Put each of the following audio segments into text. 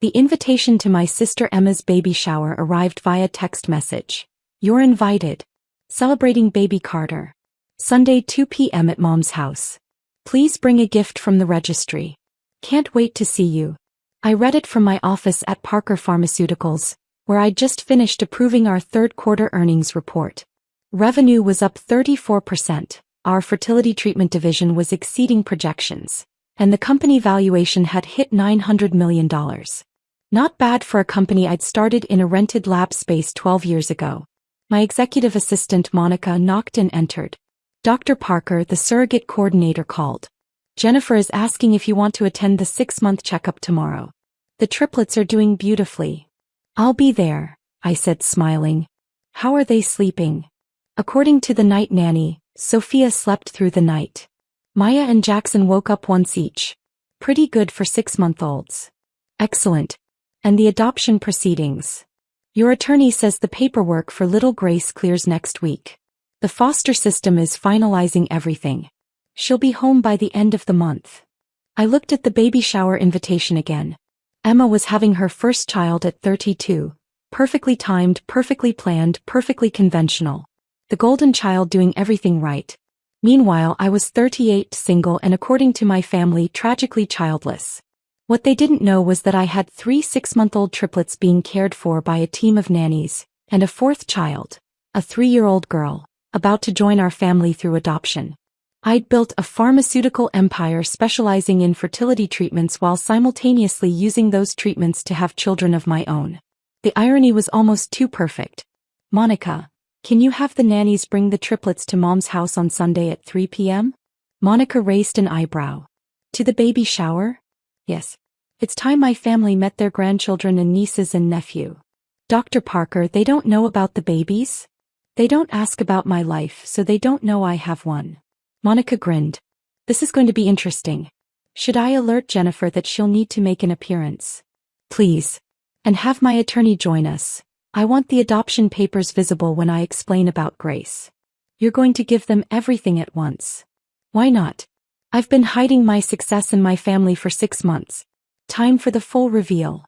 The invitation to my sister Emma's baby shower arrived via text message. You're invited. Celebrating baby Carter. Sunday 2 p.m. at Mom's house. Please bring a gift from the registry. Can't wait to see you. I read it from my office at Parker Pharmaceuticals, where I'd just finished approving our third quarter earnings report. Revenue was up 34%, our fertility treatment division was exceeding projections, and the company valuation had hit $900 million. Not bad for a company I'd started in a rented lab space 12 years ago. My executive assistant Monica knocked and entered. Dr. Parker, the surrogate coordinator, called. Jennifer is asking if you want to attend the 6-month checkup tomorrow. The triplets are doing beautifully. I'll be there, I said, smiling. How are they sleeping? According to the night nanny, Sophia slept through the night. Maya and Jackson woke up once each. Pretty good for 6-month-olds. Excellent. And the adoption proceedings? Your attorney says the paperwork for little Grace clears next week. The foster system is finalizing everything. She'll be home by the end of the month. I looked at the baby shower invitation again. Emma was having her first child at 32. Perfectly timed, perfectly planned, perfectly conventional. The golden child doing everything right. Meanwhile, I was 38, single, and according to my family, tragically childless. What they didn't know was that I had 3 6-month-old triplets being cared for by a team of nannies, and a 4th child, a 3-year-old girl, about to join our family through adoption. I'd built a pharmaceutical empire specializing in fertility treatments while simultaneously using those treatments to have children of my own. The irony was almost too perfect. Monica, can you have the nannies bring the triplets to Mom's house on Sunday at 3 p.m.? Monica raised an eyebrow. To the baby shower? Yes. It's time my family met their grandchildren and nieces and nephew. Dr. Parker, they don't know about the babies? They don't ask about my life, so they don't know I have one. Monica grinned. This is going to be interesting. Should I alert Jennifer that she'll need to make an appearance? Please. And have my attorney join us. I want the adoption papers visible when I explain about Grace. You're going to give them everything at once. Why not? I've been hiding my success in my family for 6 months. Time for the full reveal.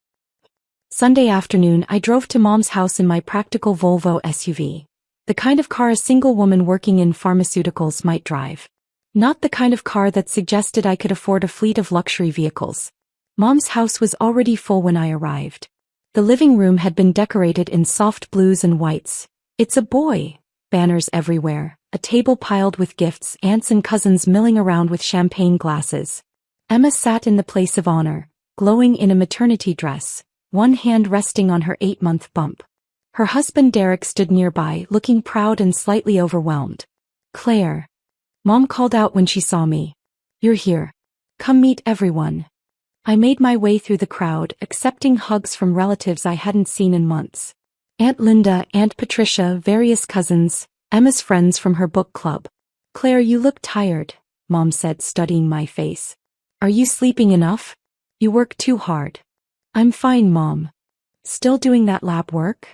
Sunday afternoon, I drove to Mom's house in my practical Volvo SUV. The kind of car a single woman working in pharmaceuticals might drive. Not the kind of car that suggested I could afford a fleet of luxury vehicles. Mom's house was already full when I arrived. The living room had been decorated in soft blues and whites. It's a boy. Banners everywhere, a table piled with gifts, aunts and cousins milling around with champagne glasses. Emma sat in the place of honor, glowing in a maternity dress, one hand resting on her 8-month bump. Her husband Derek stood nearby, looking proud and slightly overwhelmed. Claire. Mom called out when she saw me. You're here. Come meet everyone. I made my way through the crowd, accepting hugs from relatives I hadn't seen in months. Aunt Linda, Aunt Patricia, various cousins, Emma's friends from her book club. Claire, you look tired, Mom said, studying my face. Are you sleeping enough? You work too hard. I'm fine, Mom. Still doing that lab work?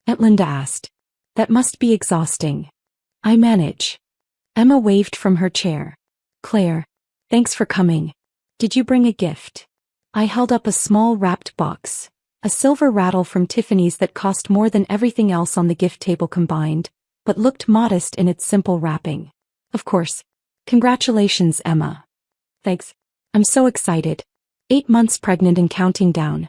Aunt Linda asked. That must be exhausting. I manage. Emma waved from her chair. Claire, thanks for coming. Did you bring a gift? I held up a small wrapped box. A silver rattle from Tiffany's that cost more than everything else on the gift table combined, but looked modest in its simple wrapping. Of course. Congratulations, Emma. Thanks. I'm so excited. 8 months pregnant and counting down.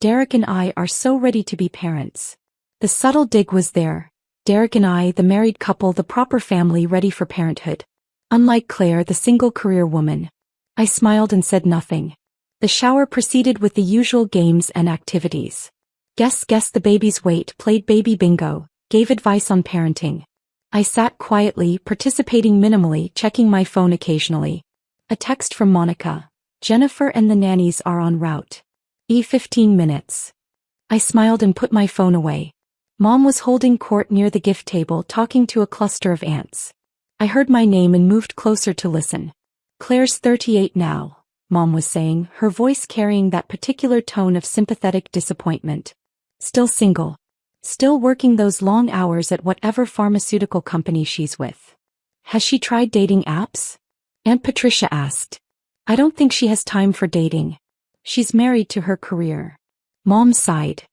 Derek and I are so ready to be parents. The subtle dig was there. Derek and I, the married couple, the proper family ready for parenthood. Unlike Claire, the single career woman. I smiled and said nothing. The shower proceeded with the usual games and activities. Guests guessed the baby's weight, played baby bingo, gave advice on parenting. I sat quietly, participating minimally, checking my phone occasionally. A text from Monica. Jennifer and the nannies are en route. 15 minutes. I smiled and put my phone away. Mom was holding court near the gift table, talking to a cluster of aunts. I heard my name and moved closer to listen. Claire's 38 now, Mom was saying, her voice carrying that particular tone of sympathetic disappointment. Still single. Still working those long hours at whatever pharmaceutical company she's with. Has she tried dating apps? Aunt Patricia asked. I don't think she has time for dating. She's married to her career. Mom sighed.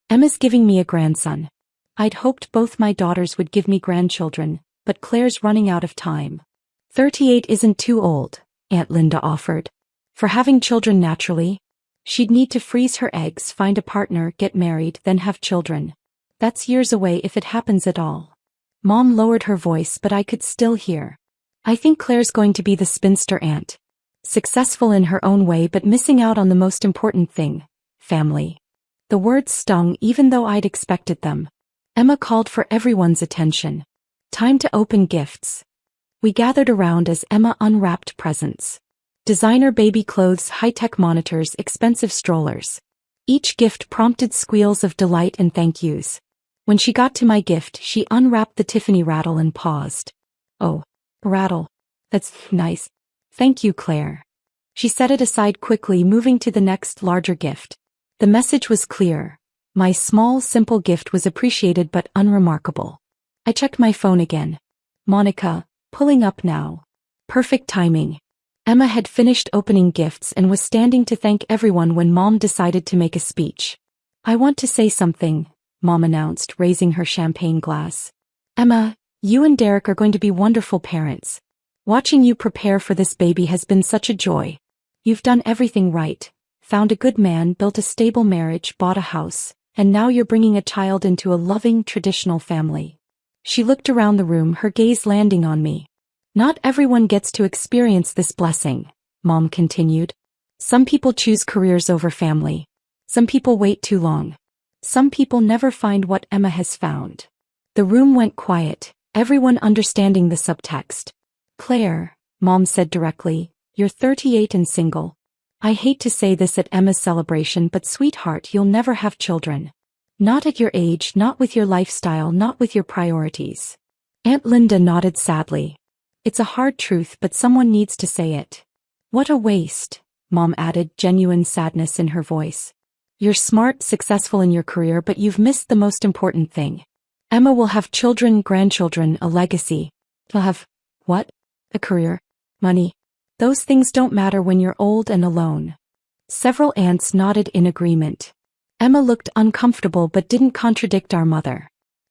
Emma's giving me a grandson. I'd hoped both my daughters would give me grandchildren, but Claire's running out of time. 38 isn't too old, Aunt Linda offered. For having children naturally? She'd need to freeze her eggs, find a partner, get married, then have children. That's years away if it happens at all. Mom lowered her voice, but I could still hear. I think Claire's going to be the spinster aunt. Successful in her own way but missing out on the most important thing, family. The words stung even though I'd expected them. Emma called for everyone's attention. Time to open gifts. We gathered around as Emma unwrapped presents. Designer baby clothes, high-tech monitors, expensive strollers. Each gift prompted squeals of delight and thank yous. When she got to my gift, she unwrapped the Tiffany rattle and paused. Oh, rattle. That's nice. Thank you, Claire. She set it aside quickly, moving to the next larger gift. The message was clear. My small, simple gift was appreciated but unremarkable. I checked my phone again. Monica, pulling up now. Perfect timing. Emma had finished opening gifts and was standing to thank everyone when Mom decided to make a speech. I want to say something, Mom announced, raising her champagne glass. Emma, you and Derek are going to be wonderful parents. Watching you prepare for this baby has been such a joy. You've done everything right. Found a good man, built a stable marriage, bought a house, and now you're bringing a child into a loving, traditional family. She looked around the room, her gaze landing on me. Not everyone gets to experience this blessing, Mom continued. Some people choose careers over family. Some people wait too long. Some people never find what Emma has found. The room went quiet, everyone understanding the subtext. Claire, Mom said directly, you're 38 and single. I hate to say this at Emma's celebration, but sweetheart, you'll never have children. Not at your age, not with your lifestyle, not with your priorities. Aunt Linda nodded sadly. It's a hard truth, but someone needs to say it. What a waste, Mom added, genuine sadness in her voice. You're smart, successful in your career, but you've missed the most important thing. Emma will have children, grandchildren, a legacy. You'll have, what? A career? Money? Those things don't matter when you're old and alone. Several aunts nodded in agreement. Emma looked uncomfortable but didn't contradict our mother.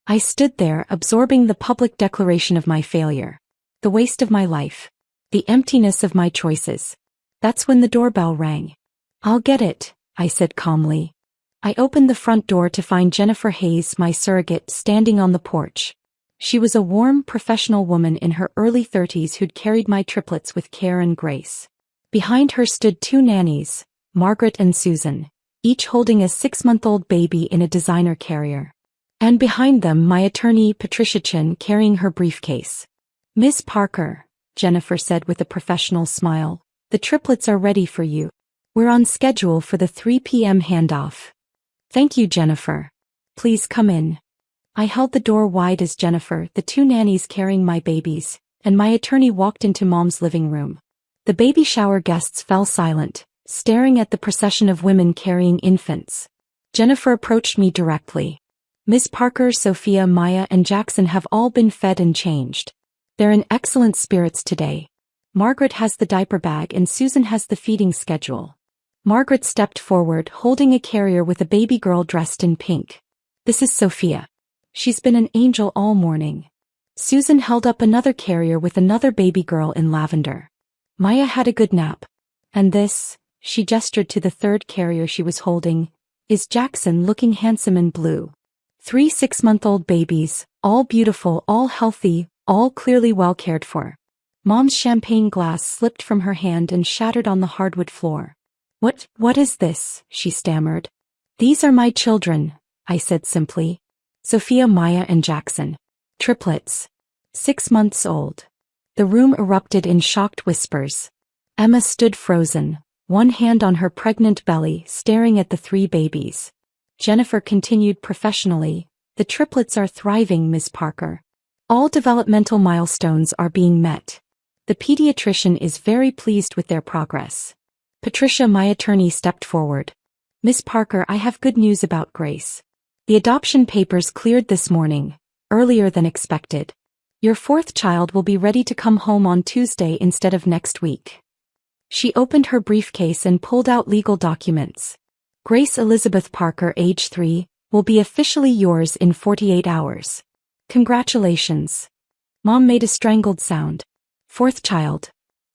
I stood there, absorbing the public declaration of my failure. The waste of my life. The emptiness of my choices. That's when the doorbell rang. I'll get it, I said calmly. I opened the front door to find Jennifer Hayes, my surrogate, standing on the porch. She was a warm, professional woman in her early 30s who'd carried my triplets with care and grace. Behind her stood two nannies, Margaret and Susan, each holding a 6-month-old baby in a designer carrier. And behind them my attorney, Patricia Chin, carrying her briefcase. Miss Parker, Jennifer said with a professional smile, the triplets are ready for you. We're on schedule for the 3 p.m. handoff. Thank you, Jennifer. Please come in. I held the door wide as Jennifer, the two nannies carrying my babies, and my attorney walked into Mom's living room. The baby shower guests fell silent, staring at the procession of women carrying infants. Jennifer approached me directly. Miss Parker, Sophia, Maya, and Jackson have all been fed and changed. They're in excellent spirits today. Margaret has the diaper bag and Susan has the feeding schedule. Margaret stepped forward, holding a carrier with a baby girl dressed in pink. This is Sophia. She's been an angel all morning. Susan held up another carrier with another baby girl in lavender. Maya had a good nap. And this, she gestured to the third carrier she was holding, is Jackson, looking handsome in blue. 3 6-month-old babies, all beautiful, all healthy, all clearly well cared for. Mom's champagne glass slipped from her hand and shattered on the hardwood floor. What is this? She stammered. These are my children, I said simply. Sophia, Maya, and Jackson. Triplets. 6 months old. The room erupted in shocked whispers. Emma stood frozen, one hand on her pregnant belly, staring at the 3 babies. Jennifer continued professionally, the triplets are thriving, Miss Parker. All developmental milestones are being met. The pediatrician is very pleased with their progress. Patricia, my attorney, stepped forward. Miss Parker, I have good news about Grace. The adoption papers cleared this morning, earlier than expected. Your 4th child will be ready to come home on Tuesday instead of next week. She opened her briefcase and pulled out legal documents. Grace Elizabeth Parker, age 3, will be officially yours in 48 hours. Congratulations. Mom made a strangled sound. Fourth child.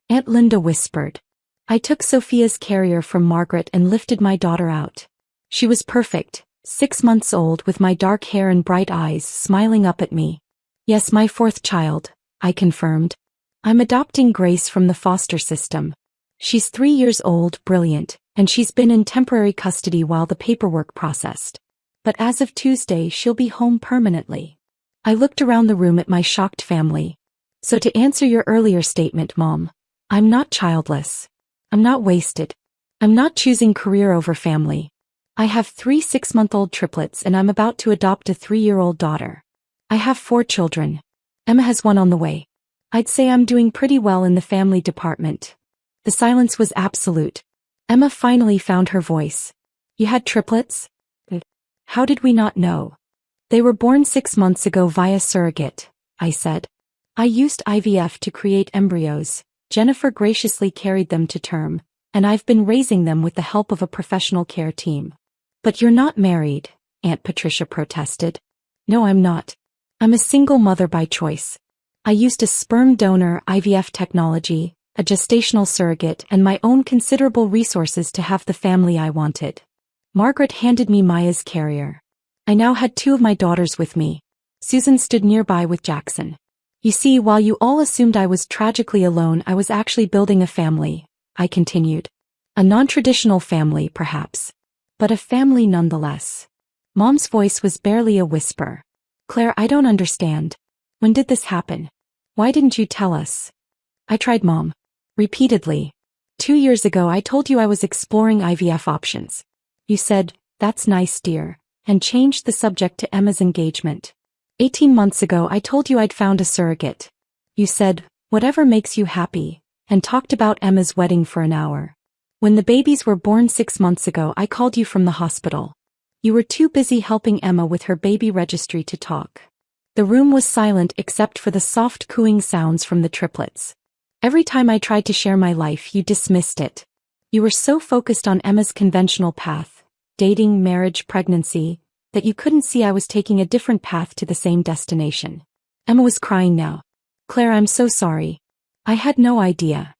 Aunt Linda whispered. I took Sophia's carrier from Margaret and lifted my daughter out. She was perfect, 6 months old with my dark hair and bright eyes smiling up at me. Yes, my fourth child, I confirmed. I'm adopting Grace from the foster system. She's 3 years old, brilliant, and she's been in temporary custody while the paperwork processed. But as of Tuesday, she'll be home permanently. I looked around the room at my shocked family. So to answer your earlier statement, Mom, I'm not childless. I'm not wasted. I'm not choosing career over family. I have 3 6-month-old triplets and I'm about to adopt a 3-year-old daughter. I have 4 children. Emma has 1 on the way. I'd say I'm doing pretty well in the family department. The silence was absolute. Emma finally found her voice. You had triplets? How did we not know? They were born 6 months ago via surrogate, I said. I used IVF to create embryos. Jennifer graciously carried them to term, and I've been raising them with the help of a professional care team. But you're not married, Aunt Patricia protested. No, I'm not. I'm a single mother by choice. I used a sperm donor, IVF technology, a gestational surrogate, and my own considerable resources to have the family I wanted. Margaret handed me Maya's carrier. I now had 2 of my daughters with me. Susan stood nearby with Jackson. You see, while you all assumed I was tragically alone, I was actually building a family, I continued. A non-traditional family, perhaps. But a family nonetheless. Mom's voice was barely a whisper. Claire, I don't understand. When did this happen? Why didn't you tell us? I tried, Mom. Repeatedly. 2 years ago I told you I was exploring IVF options. You said, that's nice, dear, and changed the subject to Emma's engagement. 18 months ago I told you I'd found a surrogate. You said, whatever makes you happy, and talked about Emma's wedding for an hour. When the babies were born 6 months ago I called you from the hospital. You were too busy helping Emma with her baby registry to talk. The room was silent except for the soft cooing sounds from the triplets. Every time I tried to share my life you dismissed it. You were so focused on Emma's conventional path, dating, marriage, pregnancy, that you couldn't see I was taking a different path to the same destination. Emma was crying now. Claire, I'm so sorry. I had no idea.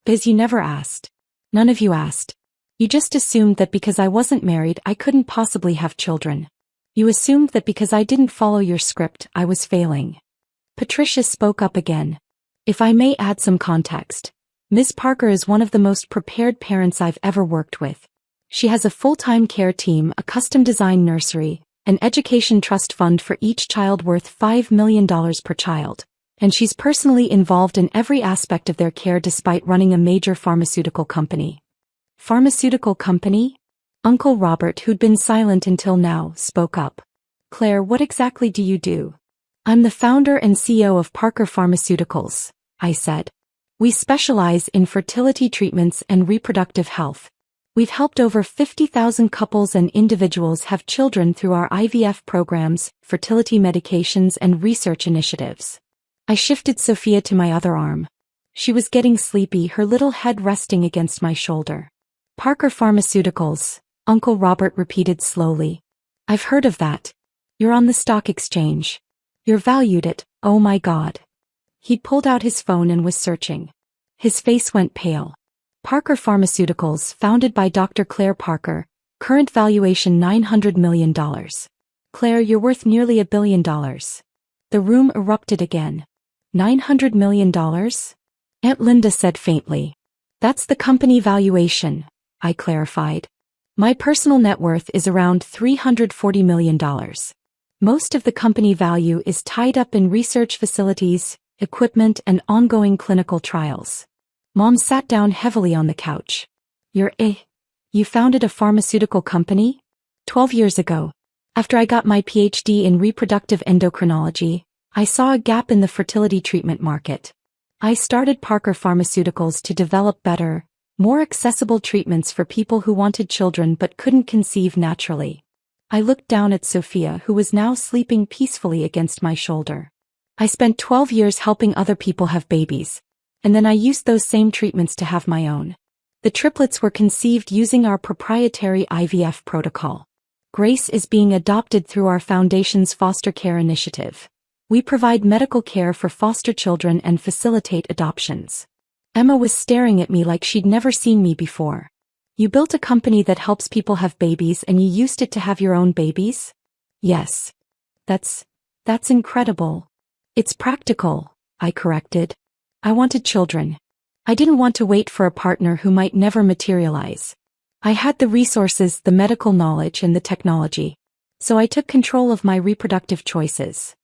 Biz, you never asked. None of you asked. You just assumed that because I wasn't married I couldn't possibly have children. You assumed that because I didn't follow your script I was failing. Patricia spoke up again. If I may add some context, Ms. Parker is one of the most prepared parents I've ever worked with. She has a full-time care team, a custom-designed nursery, an education trust fund for each child worth $5 million per child, and she's personally involved in every aspect of their care despite running a major pharmaceutical company. Pharmaceutical company? Uncle Robert, who'd been silent until now, spoke up. Claire, what exactly do you do? I'm the founder and CEO of Parker Pharmaceuticals, I said. We specialize in fertility treatments and reproductive health. We've helped over 50,000 couples and individuals have children through our IVF programs, fertility medications, and research initiatives. I shifted Sophia to my other arm. She was getting sleepy, her little head resting against my shoulder. Parker Pharmaceuticals, Uncle Robert repeated slowly. I've heard of that. You're on the stock exchange. You're valued at, oh my God. He'd pulled out his phone and was searching. His face went pale. Parker Pharmaceuticals, founded by Dr. Claire Parker, current valuation $900 million. Claire, you're worth nearly $1 billion. The room erupted again. $900 million? Aunt Linda said faintly. That's the company valuation, I clarified. My personal net worth is around $340 million. Most of the company value is tied up in research facilities, equipment, and ongoing clinical trials. Mom sat down heavily on the couch. You founded a pharmaceutical company? 12 years ago. After I got my PhD in reproductive endocrinology, I saw a gap in the fertility treatment market. I started Parker Pharmaceuticals to develop better, more accessible treatments for people who wanted children but couldn't conceive naturally. I looked down at Sophia, who was now sleeping peacefully against my shoulder. I spent 12 years helping other people have babies. And then I used those same treatments to have my own. The triplets were conceived using our proprietary IVF protocol. Grace is being adopted through our foundation's foster care initiative. We provide medical care for foster children and facilitate adoptions. Emma was staring at me like she'd never seen me before. You built a company that helps people have babies and you used it to have your own babies? Yes. That's incredible. It's practical, I corrected. I wanted children. I didn't want to wait for a partner who might never materialize. I had the resources, the medical knowledge, and the technology. So I took control of my reproductive choices.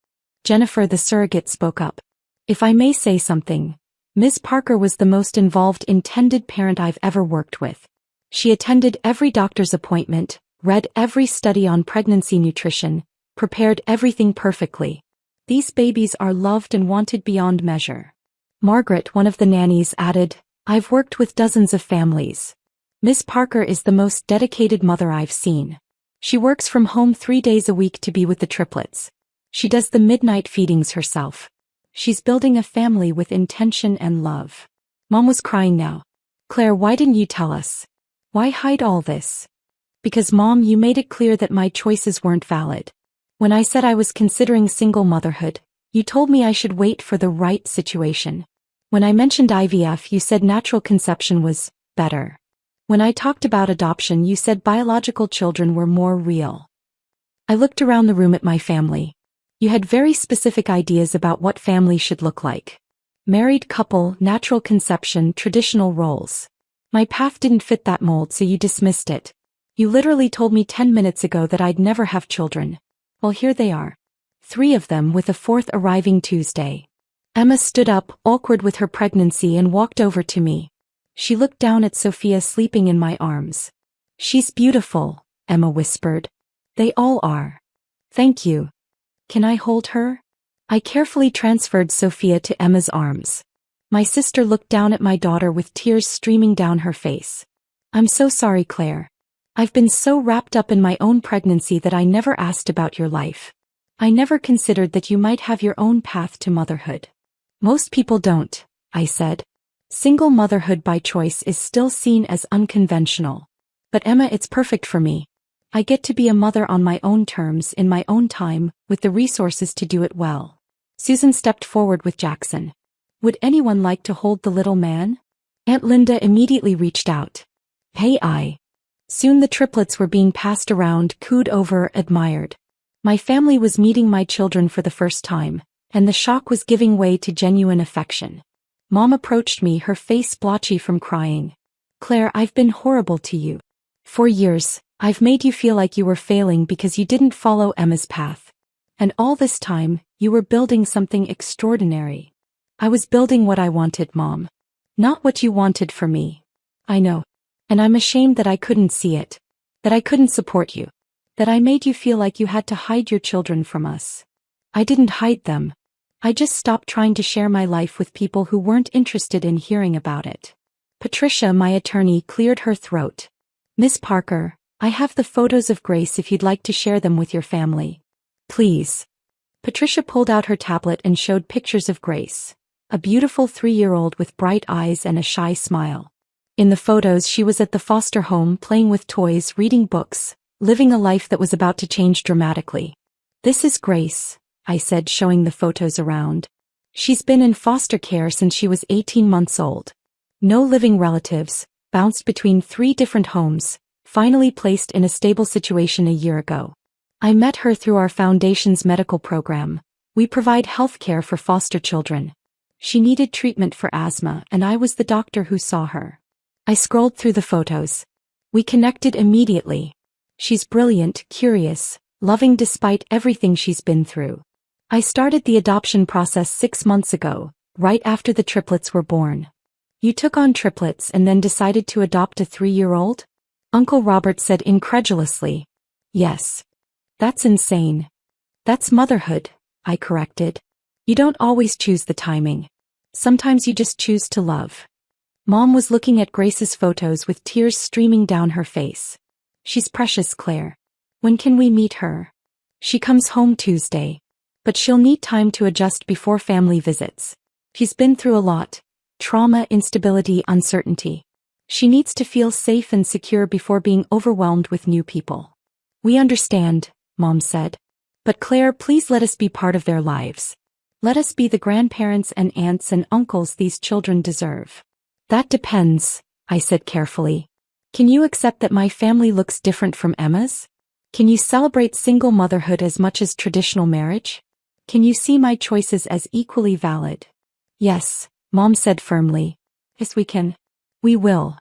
Jennifer, the surrogate, spoke up. If I may say something, Ms. Parker was the most involved intended parent I've ever worked with. She attended every doctor's appointment, read every study on pregnancy nutrition, prepared everything perfectly. These babies are loved and wanted beyond measure. Margaret, one of the nannies, added, I've worked with dozens of families. Miss Parker is the most dedicated mother I've seen. She works from home 3 days a week to be with the triplets. She does the midnight feedings herself. She's building a family with intention and love. Mom was crying now. Claire, why didn't you tell us? Why hide all this? Because Mom, you made it clear that my choices weren't valid. When I said I was considering single motherhood, you told me I should wait for the right situation. When I mentioned IVF, you said natural conception was better. When I talked about adoption, you said biological children were more real. I looked around the room at my family. You had very specific ideas about what family should look like. Married couple, natural conception, traditional roles. My path didn't fit that mold, so you dismissed it. You literally told me 10 minutes ago that I'd never have children. Well, here they are. 3 of them, with a 4th arriving Tuesday. Emma stood up, awkward with her pregnancy, and walked over to me. She looked down at Sophia sleeping in my arms. She's beautiful, Emma whispered. They all are. Thank you. Can I hold her? I carefully transferred Sophia to Emma's arms. My sister looked down at my daughter with tears streaming down her face. I'm so sorry, Claire. I've been so wrapped up in my own pregnancy that I never asked about your life. I never considered that you might have your own path to motherhood. Most people don't, I said. Single motherhood by choice is still seen as unconventional. But Emma, it's perfect for me. I get to be a mother on my own terms, in my own time, with the resources to do it well. Susan stepped forward with Jackson. Would anyone like to hold the little man? Aunt Linda immediately reached out. Hey. Soon the triplets were being passed around, cooed over, admired. My family was meeting my children for the first time, and the shock was giving way to genuine affection. Mom approached me, her face blotchy from crying. Claire, I've been horrible to you. For years, I've made you feel like you were failing because you didn't follow Emma's path. And all this time, you were building something extraordinary. I was building what I wanted, Mom. Not what you wanted for me. I know. And I'm ashamed that I couldn't see it. That I couldn't support you. That I made you feel like you had to hide your children from us. I didn't hide them. I just stopped trying to share my life with people who weren't interested in hearing about it. Patricia, my attorney, cleared her throat. Miss Parker, I have the photos of Grace if you'd like to share them with your family. Please. Patricia pulled out her tablet and showed pictures of Grace. A beautiful 3-year-old with bright eyes and a shy smile. In the photos, she was at the foster home, playing with toys, reading books, living a life that was about to change dramatically. This is Grace, I said, showing the photos around. She's been in foster care since she was 18 months old. No living relatives, bounced between 3 different homes, finally placed in a stable situation a year ago. I met her through our foundation's medical program. We provide health care for foster children. She needed treatment for asthma, and I was the doctor who saw her. I scrolled through the photos. We connected immediately. She's brilliant, curious, loving despite everything she's been through. I started the adoption process 6 months ago, right after the triplets were born. You took on triplets and then decided to adopt a 3-year-old? Uncle Robert said incredulously. Yes. That's insane. That's motherhood, I corrected. You don't always choose the timing. Sometimes you just choose to love. Mom was looking at Grace's photos with tears streaming down her face. She's precious, Claire. When can we meet her? She comes home Tuesday. But she'll need time to adjust before family visits. She's been through a lot. Trauma, instability, uncertainty. She needs to feel safe and secure before being overwhelmed with new people. We understand, Mom said. But Claire, please let us be part of their lives. Let us be the grandparents and aunts and uncles these children deserve. That depends, I said carefully. Can you accept that my family looks different from Emma's? Can you celebrate single motherhood as much as traditional marriage? Can you see my choices as equally valid? Yes, Mom said firmly. Yes, we can. We will.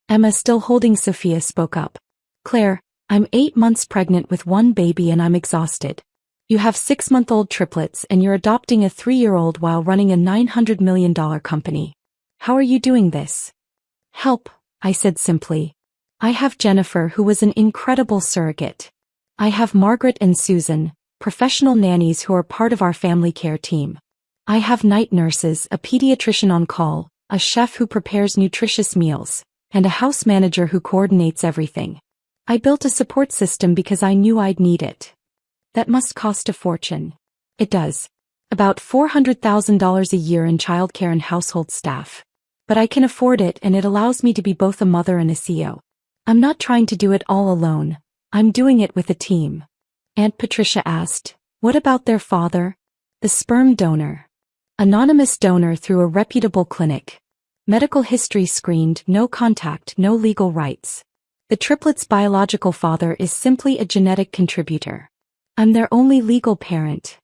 Emma, still holding Sophia, spoke up. Claire, I'm 8 months pregnant with one baby and I'm exhausted. You have 6-month-old triplets and you're adopting a 3-year-old while running a $900 million company. How are you doing this? Help, I said simply. I have Jennifer, who was an incredible surrogate. I have Margaret and Susan, professional nannies who are part of our family care team. I have night nurses, a pediatrician on call, a chef who prepares nutritious meals, and a house manager who coordinates everything. I built a support system because I knew I'd need it. That must cost a fortune. It does. About $400,000 a year in childcare and household staff. But I can afford it, and it allows me to be both a mother and a CEO. I'm not trying to do it all alone. I'm doing it with a team. Aunt Patricia asked, what about their father? The sperm donor. Anonymous donor through a reputable clinic. Medical history screened, no contact, no legal rights. The triplets' biological father is simply a genetic contributor. I'm their only legal parent.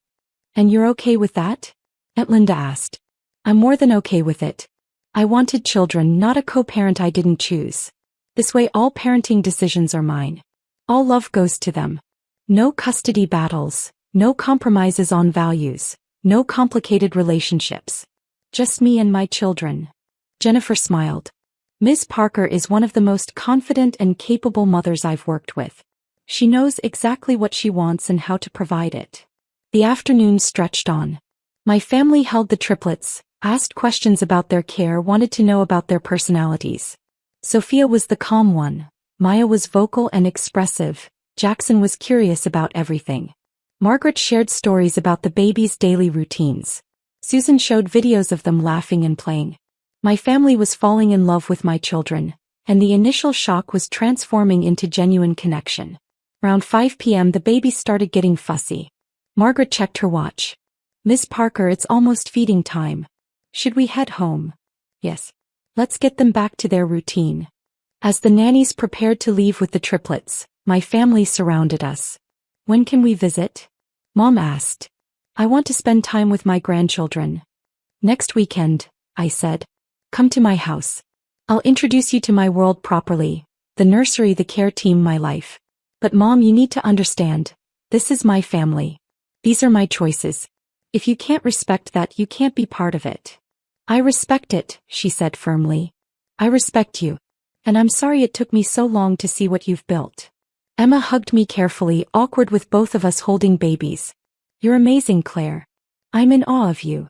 And you're okay with that? Aunt Linda asked. I'm more than okay with it. I wanted children, not a co-parent I didn't choose. This way all parenting decisions are mine. All love goes to them. No custody battles, no compromises on values, no complicated relationships. Just me and my children. Jennifer smiled. Ms. Parker is one of the most confident and capable mothers I've worked with. She knows exactly what she wants and how to provide it. The afternoon stretched on. My family held the triplets, asked questions about their care, wanted to know about their personalities. Sophia was the calm one. Maya was vocal and expressive. Jackson was curious about everything. Margaret shared stories about the baby's daily routines. Susan showed videos of them laughing and playing. My family was falling in love with my children, and the initial shock was transforming into genuine connection. Around 5 p.m. the baby started getting fussy. Margaret checked her watch. Miss Parker, it's almost feeding time. Should we head home? Yes. Let's get them back to their routine. As the nannies prepared to leave with the triplets, my family surrounded us. When can we visit? Mom asked. I want to spend time with my grandchildren. Next weekend, I said. Come to my house. I'll introduce you to my world properly, the nursery, the care team, my life. But Mom, you need to understand. This is my family. These are my choices. If you can't respect that, you can't be part of it. I respect it, she said firmly. I respect you. And I'm sorry it took me so long to see what you've built. Emma hugged me carefully, awkward with both of us holding babies. You're amazing, Claire. I'm in awe of you.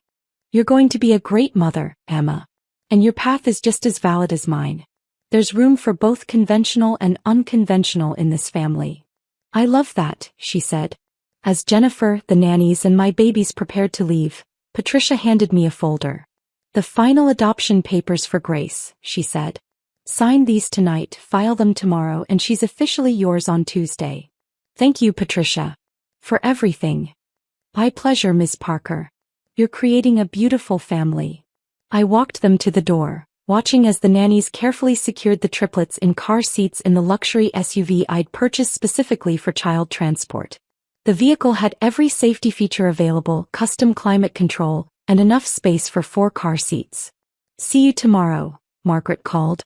You're going to be a great mother, Emma. And your path is just as valid as mine. There's room for both conventional and unconventional in this family. I love that, she said. As Jennifer, the nannies, and my babies prepared to leave, Patricia handed me a folder. The final adoption papers for Grace, she said. Sign these tonight, file them tomorrow, and she's officially yours on Tuesday. Thank you, Patricia. For everything. My pleasure, Ms. Parker. You're creating a beautiful family. I walked them to the door, watching as the nannies carefully secured the triplets in car seats in the luxury SUV I'd purchased specifically for child transport. The vehicle had every safety feature available, custom climate control, and enough space for 4 car seats. See you tomorrow, Margaret called.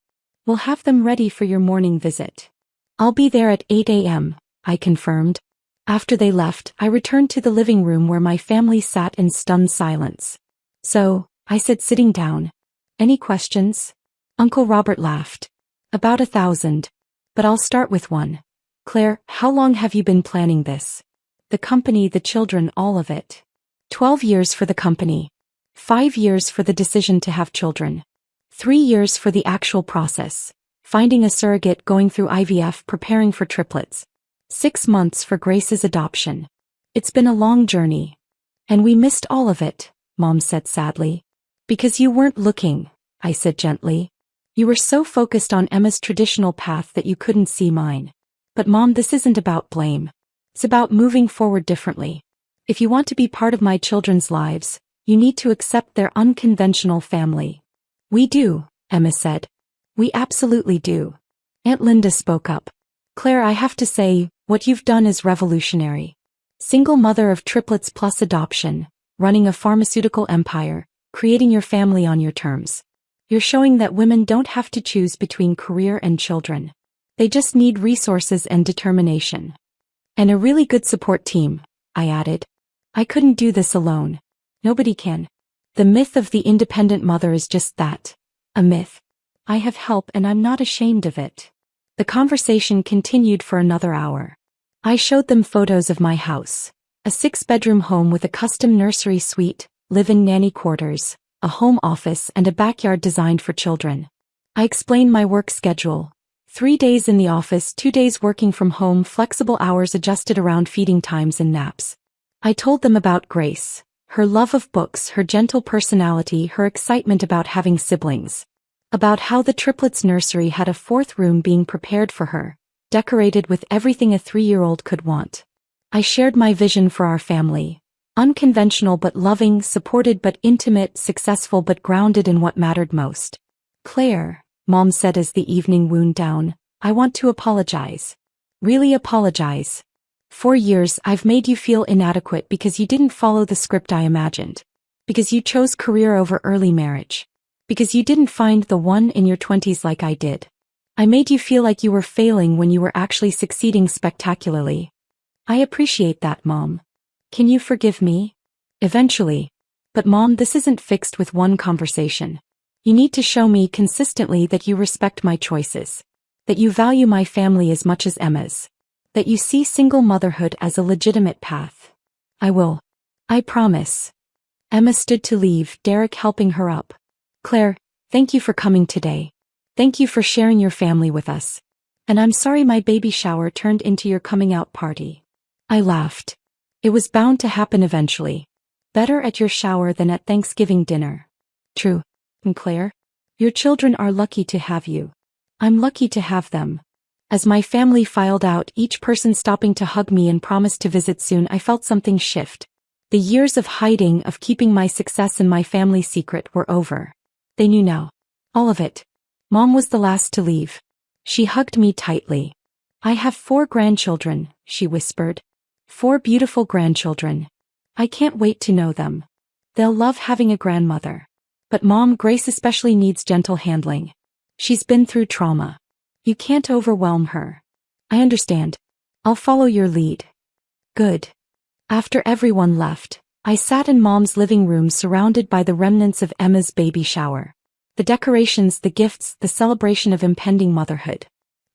We'll have them ready for your morning visit. I'll be there at 8 a.m., I confirmed. After they left, I returned to the living room where my family sat in stunned silence. So, I said, sitting down. Any questions? Uncle Robert laughed. About 1,000. But I'll start with one. Claire, how long have you been planning this? The company, the children, all of it. 12 years for the company. 5 years for the decision to have children. 3 years for the actual process. Finding a surrogate, going through IVF, preparing for triplets. 6 months for Grace's adoption. It's been a long journey. And we missed all of it, Mom said sadly. Because you weren't looking, I said gently. You were so focused on Emma's traditional path that you couldn't see mine. But Mom, this isn't about blame. It's about moving forward differently. If you want to be part of my children's lives, you need to accept their unconventional family. We do, Emma said. We absolutely do. Aunt Linda spoke up. Claire, I have to say, what you've done is revolutionary. Single mother of triplets plus adoption, running a pharmaceutical empire, creating your family on your terms. You're showing that women don't have to choose between career and children. They just need resources and determination. And a really good support team, I added. I couldn't do this alone. Nobody can. The myth of the independent mother is just that. A myth. I have help and I'm not ashamed of it. The conversation continued for another hour. I showed them photos of my house. A 6-bedroom home with a custom nursery suite, live-in nanny quarters, a home office and a backyard designed for children. I explained my work schedule. 3 days in the office, 2 days working from home, flexible hours adjusted around feeding times and naps. I told them about Grace, her love of books, her gentle personality, her excitement about having siblings. About how the triplets nursery had a 4th room being prepared for her, decorated with everything a 3-year-old could want. I shared my vision for our family. Unconventional but loving, supported but intimate, successful but grounded in what mattered most. Claire, Mom said as the evening wound down, I want to apologize. Really apologize. For years I've made you feel inadequate because you didn't follow the script I imagined. Because you chose career over early marriage. Because you didn't find the one in your 20s like I did. I made you feel like you were failing when you were actually succeeding spectacularly. I appreciate that, Mom. Can you forgive me? Eventually. But Mom, this isn't fixed with one conversation. You need to show me consistently that you respect my choices. That you value my family as much as Emma's. That you see single motherhood as a legitimate path. I will. I promise. Emma stood to leave, Derek helping her up. Claire, thank you for coming today. Thank you for sharing your family with us. And I'm sorry my baby shower turned into your coming out party. I laughed. It was bound to happen eventually. Better at your shower than at Thanksgiving dinner. True. And Claire, your children are lucky to have you. I'm lucky to have them. As my family filed out, each person stopping to hug me and promised to visit soon, I felt something shift. The years of hiding, of keeping my success and my family secret were over. They knew now. All of it. Mom was the last to leave. She hugged me tightly. I have 4 grandchildren, she whispered. 4 beautiful grandchildren. I can't wait to know them. They'll love having a grandmother. But Mom, Grace especially needs gentle handling. She's been through trauma. You can't overwhelm her. I understand. I'll follow your lead. Good. After everyone left, I sat in Mom's living room surrounded by the remnants of Emma's baby shower. The decorations, the gifts, the celebration of impending motherhood.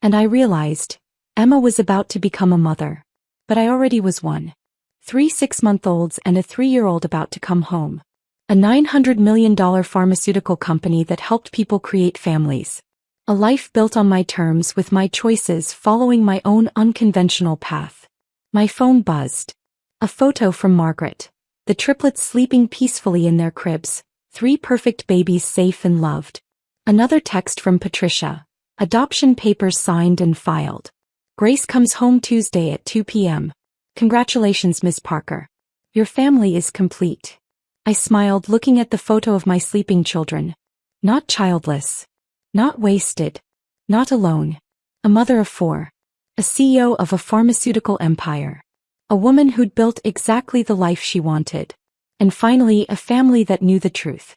And I realized, Emma was about to become a mother. But I already was one. 3 6-month-olds and a 3-year-old about to come home. A $900 million pharmaceutical company that helped people create families. A life built on my terms with my choices, following my own unconventional path. My phone buzzed. A photo from Margaret. The triplets sleeping peacefully in their cribs. 3 perfect babies safe and loved. Another text from Patricia. Adoption papers signed and filed. Grace comes home Tuesday at 2 p.m. Congratulations, Miss Parker. Your family is complete. I smiled, looking at the photo of my sleeping children. Not childless. Not wasted. Not alone. A mother of 4. A CEO of a pharmaceutical empire. A woman who'd built exactly the life she wanted. And finally, a family that knew the truth.